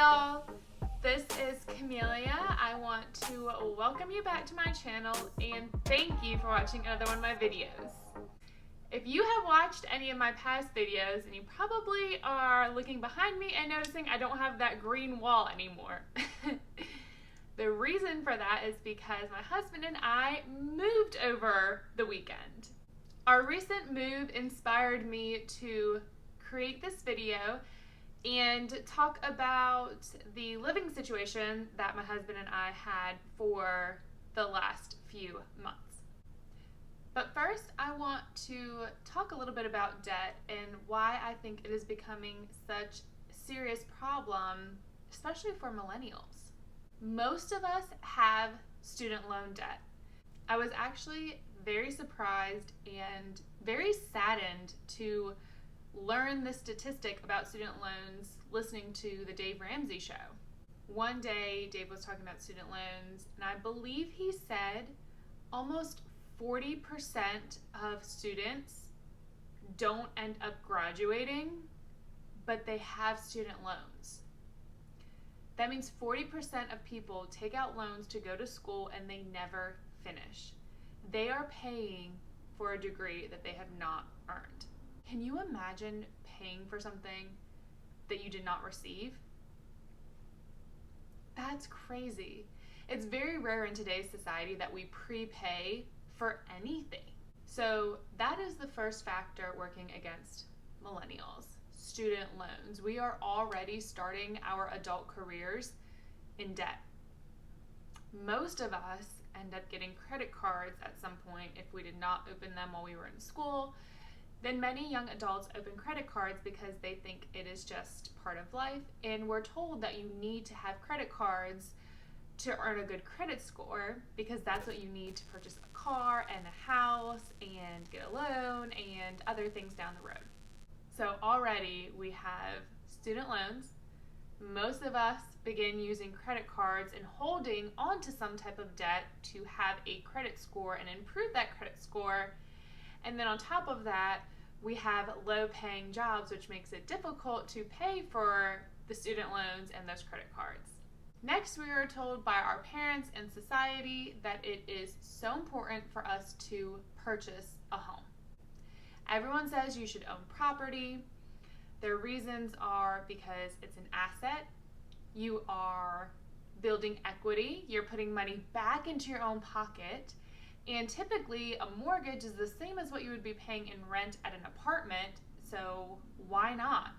y'all, this is Camellia. I want to welcome you back to my channel and thank you for watching another one of my videos. If you have watched any of my past videos, and you probably are looking behind me and noticing I don't have that green wall anymore. The reason for that is because my husband and I moved over the weekend. Our recent move inspired me to create this video and talk about the living situation that my husband and I had for the last few months. But first, I want to talk a little bit about debt and why I think it is becoming such a serious problem, especially for millennials. Most of us have student loan debt. I was actually very surprised and very saddened to learn the statistic about student loans listening to the Ramsey show. One day, Dave was talking about student loans, and I believe he said almost 40% of students don't end up graduating, but they have student loans. That means 40% of people take out loans to go to school and they never finish. They are paying for a degree that they have not earned. Can you imagine paying for something that you did not receive? That's crazy. It's very rare in today's society that we prepay for anything. So that is the first factor working against millennials. Student loans. We are already starting our adult careers in debt. Most of us end up getting credit cards at some point if we did not open them while we were in school. Then many young adults open credit cards because they think it is just part of life, and we're told that you need to have credit cards to earn a good credit score because that's what you need to purchase a car and a house and get a loan and other things down the road. So already we have student loans. Most of us begin using credit cards and holding onto some type of debt to have a credit score and improve that credit score. And then on top of that, we have low-paying jobs, which makes it difficult to pay for the student loans and those credit cards. Next, we are told by our parents and society that it is so important for us to purchase a home. Everyone says you should own property. Their reasons are because it's an asset. You are building equity. You're putting money back into your own pocket. And typically, a mortgage is the same as what you would be paying in rent at an apartment, so why not?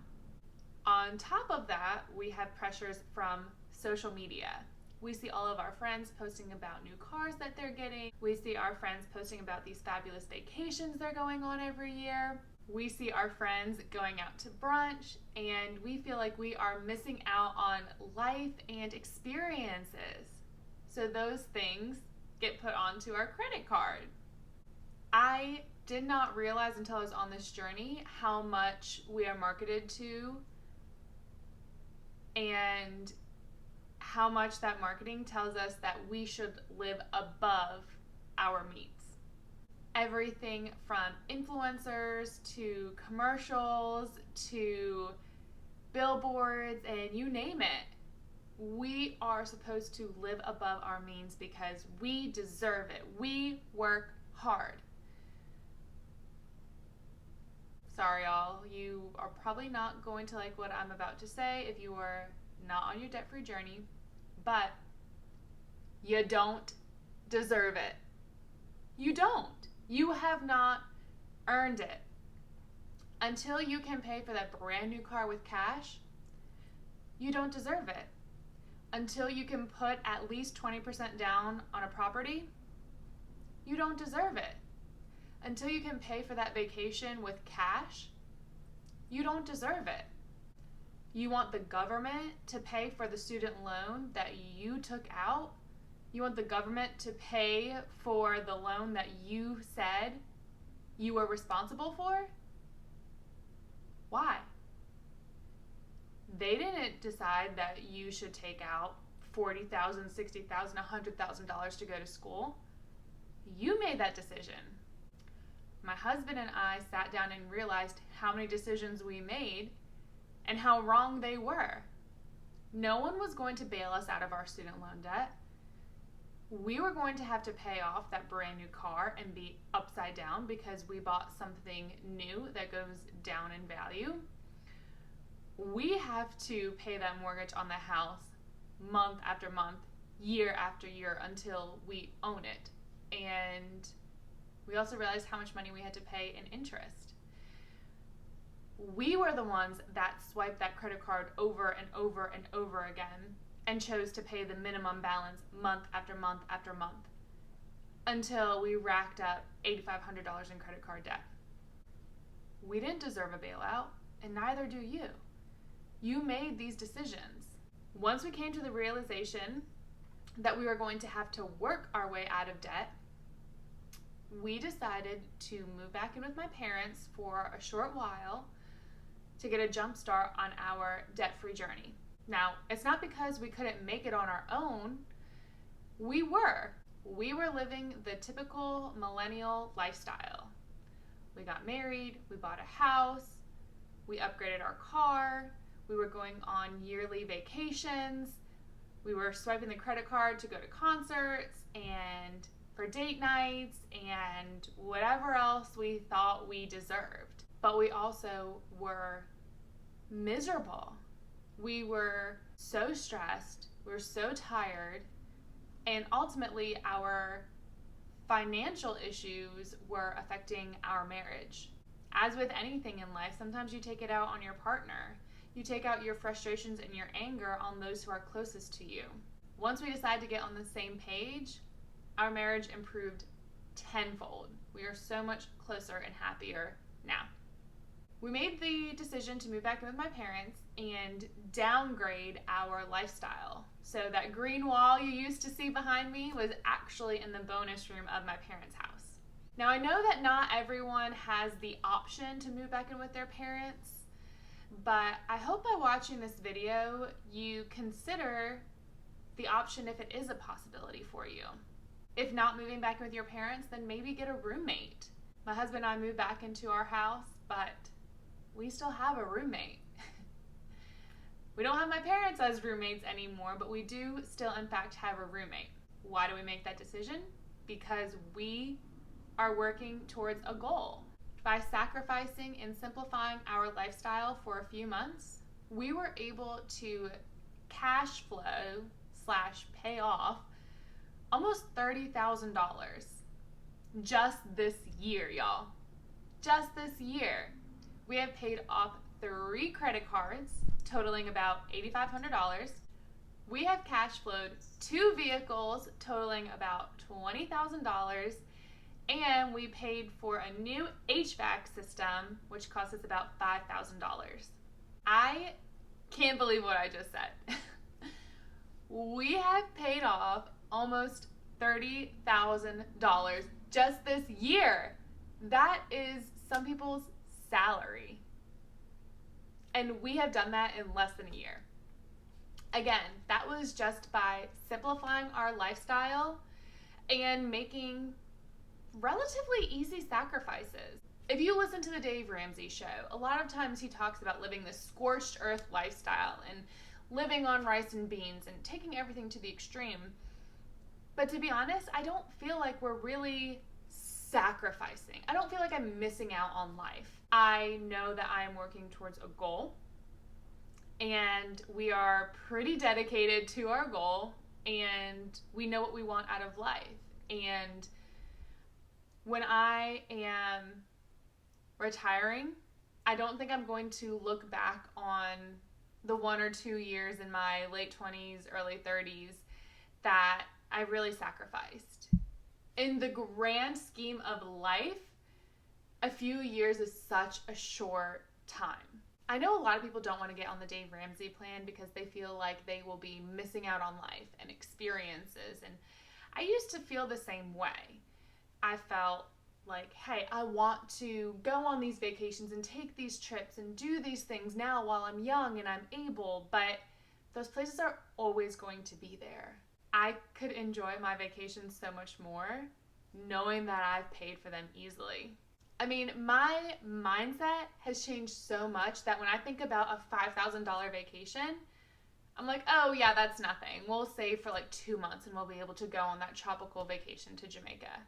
On top of that, we have pressures from social media. We see all of our friends posting about new cars that they're getting. We see our friends posting about these fabulous vacations they're going on every year. We see our friends going out to brunch, and we feel like we are missing out on life and experiences. So those things get put onto our credit card. I did not realize until I was on this journey how much we are marketed to and how much that marketing tells us that we should live above our means. Everything from influencers to commercials to billboards and you name it. We are supposed to live above our means because we deserve it. We work hard. Sorry, y'all. You are probably not going to like what I'm about to say if you are not on your debt-free journey, but you don't deserve it. You don't. You have not earned it. Until you can pay for that brand new car with cash, you don't deserve it. Until you can put at least 20% down on a property, you don't deserve it. Until you can pay for that vacation with cash, you don't deserve it. You want the government to pay for the student loan that you took out? You want the government to pay for the loan that you said you were responsible for? Why? They didn't decide that you should take out $40,000, $60,000, $100,000 to go to school. You made that decision. My husband and I sat down and realized how many decisions we made and how wrong they were. No one was going to bail us out of our student loan debt. We were going to have to pay off that brand new car and be upside down because we bought something new that goes down in value. We have to pay that mortgage on the house month after month, year after year until we own it. And we also realized how much money we had to pay in interest. We were the ones that swiped that credit card over and over and over again and chose to pay the minimum balance month after month after month until we racked up $8,500 in credit card debt. We didn't deserve a bailout, and neither do you. You made these decisions. Once we came to the realization that we were going to have to work our way out of debt, we decided to move back in with my parents for a short while to get a jump start on our debt-free journey. Now, it's not because we couldn't make it on our own. We were living the typical millennial lifestyle. We got married, we bought a house, we upgraded our car, we were going on yearly vacations, we were swiping the credit card to go to concerts and for date nights and whatever else we thought we deserved. But we also were miserable. We were so stressed, we were so tired, and ultimately our financial issues were affecting our marriage. As with anything in life, sometimes you take it out on your partner. You take out your frustrations and your anger on those who are closest to you. Once we decided to get on the same page, our marriage improved tenfold. We are so much closer and happier now. We made the decision to move back in with my parents and downgrade our lifestyle. So that green wall you used to see behind me was actually in the bonus room of my parents' house. Now I know that not everyone has the option to move back in with their parents, but I hope by watching this video you consider the option if it is a possibility for you. If not moving back in with your parents, then maybe get a roommate. My husband and I moved back into our house, but we still have a roommate. We don't have my parents as roommates anymore, but we do still in fact have a roommate. Why do we make that decision? Because we are working towards a goal. By sacrificing and simplifying our lifestyle for a few months, we were able to cash flow / pay off almost $30,000 just this year, y'all. Just this year. We have paid off 3 credit cards totaling about $8,500. We have cash flowed 2 vehicles totaling about $20,000, and we paid for a new HVAC system, which cost us about $5,000. I can't believe what I just said. We have paid off almost $30,000 just this year. That is some people's salary. And we have done that in less than a year. Again, that was just by simplifying our lifestyle and making relatively easy sacrifices. If you listen to the Dave Ramsey show, a lot of times he talks about living this scorched earth lifestyle and living on rice and beans and taking everything to the extreme. But to be honest, I don't feel like we're really sacrificing. I don't feel like I'm missing out on life. I know that I am working towards a goal, and we are pretty dedicated to our goal, and we know what we want out of life. And when I am retiring, I don't think I'm going to look back on the 1 or 2 years in my late 20s, early 30s that I really sacrificed. In the grand scheme of life, a few years is such a short time. I know a lot of people don't want to get on the Dave Ramsey plan because they feel like they will be missing out on life and experiences, and I used to feel the same way. I felt like, hey, I want to go on these vacations and take these trips and do these things now while I'm young and I'm able, but those places are always going to be there. I could enjoy my vacations so much more knowing that I've paid for them easily. I mean, my mindset has changed so much that when I think about a $5,000 vacation, I'm like, oh yeah, that's nothing. We'll save for like 2 months and we'll be able to go on that tropical vacation to Jamaica.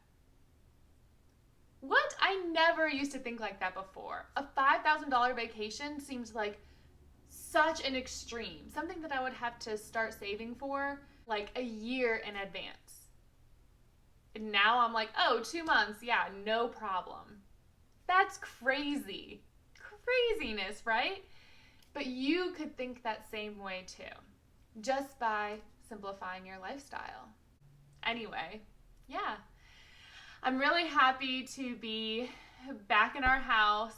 What? I never used to think like that before. A $5,000 vacation seems like such an extreme, something that I would have to start saving for like a year in advance. And now I'm like, oh, 2 months, yeah, no problem. That's crazy. Craziness, right? But you could think that same way too, just by simplifying your lifestyle. Anyway, yeah, I'm really happy to be back in our house.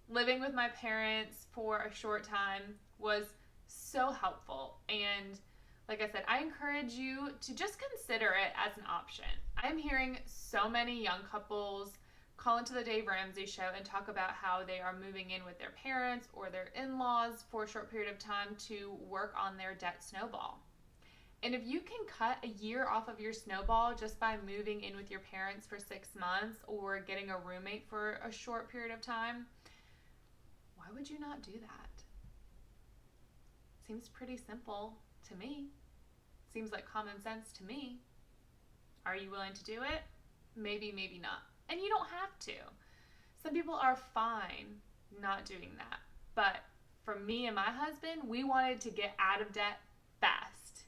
Living with my parents for a short time was so helpful. And like I said, I encourage you to just consider it as an option. I'm hearing so many young couples call into the Dave Ramsey show and talk about how they are moving in with their parents or their in-laws for a short period of time to work on their debt snowball. And if you can cut a year off of your snowball just by moving in with your parents for 6 months or getting a roommate for a short period of time, why would you not do that? Seems pretty simple to me. Seems like common sense to me. Are you willing to do it? Maybe, maybe not. And you don't have to. Some people are fine not doing that. But for me and my husband, we wanted to get out of debt fast.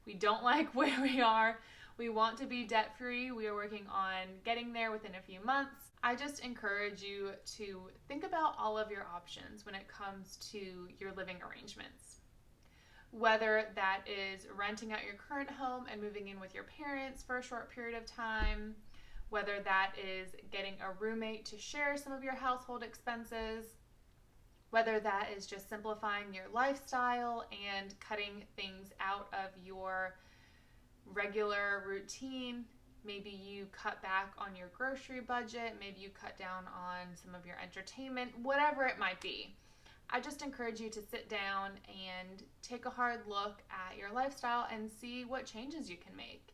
We don't like where we are. We want to be debt-free. We are working on getting there within a few months. I just encourage you to think about all of your options when it comes to your living arrangements. Whether that is renting out your current home and moving in with your parents for a short period of time, whether that is getting a roommate to share some of your household expenses, whether that is just simplifying your lifestyle and cutting things out of your regular routine. Maybe you cut back on your grocery budget, maybe you cut down on some of your entertainment, whatever it might be. I just encourage you to sit down and take a hard look at your lifestyle and see what changes you can make.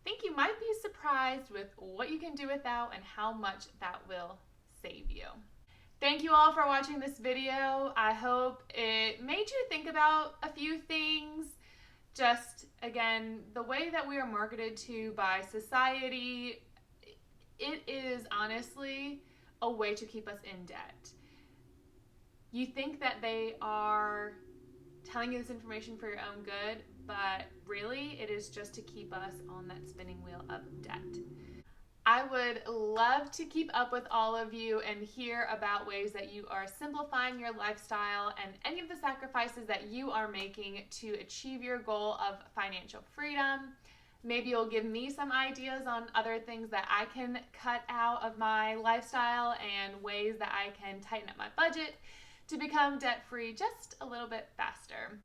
I think you might be surprised with what you can do without and how much that will save you. Thank you all for watching this video. I hope it made you think about a few things. Just, again, the way that we are marketed to by society, it is honestly a way to keep us in debt. You think that they are telling you this information for your own good, but really it is just to keep us on that spinning wheel of debt. I would love to keep up with all of you and hear about ways that you are simplifying your lifestyle and any of the sacrifices that you are making to achieve your goal of financial freedom. Maybe you'll give me some ideas on other things that I can cut out of my lifestyle and ways that I can tighten up my budget to become debt-free just a little bit faster.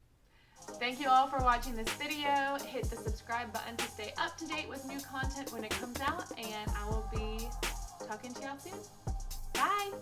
Thank you all for watching this video. Hit the subscribe button to stay up to date with new content when it comes out, and I will be talking to y'all soon. Bye!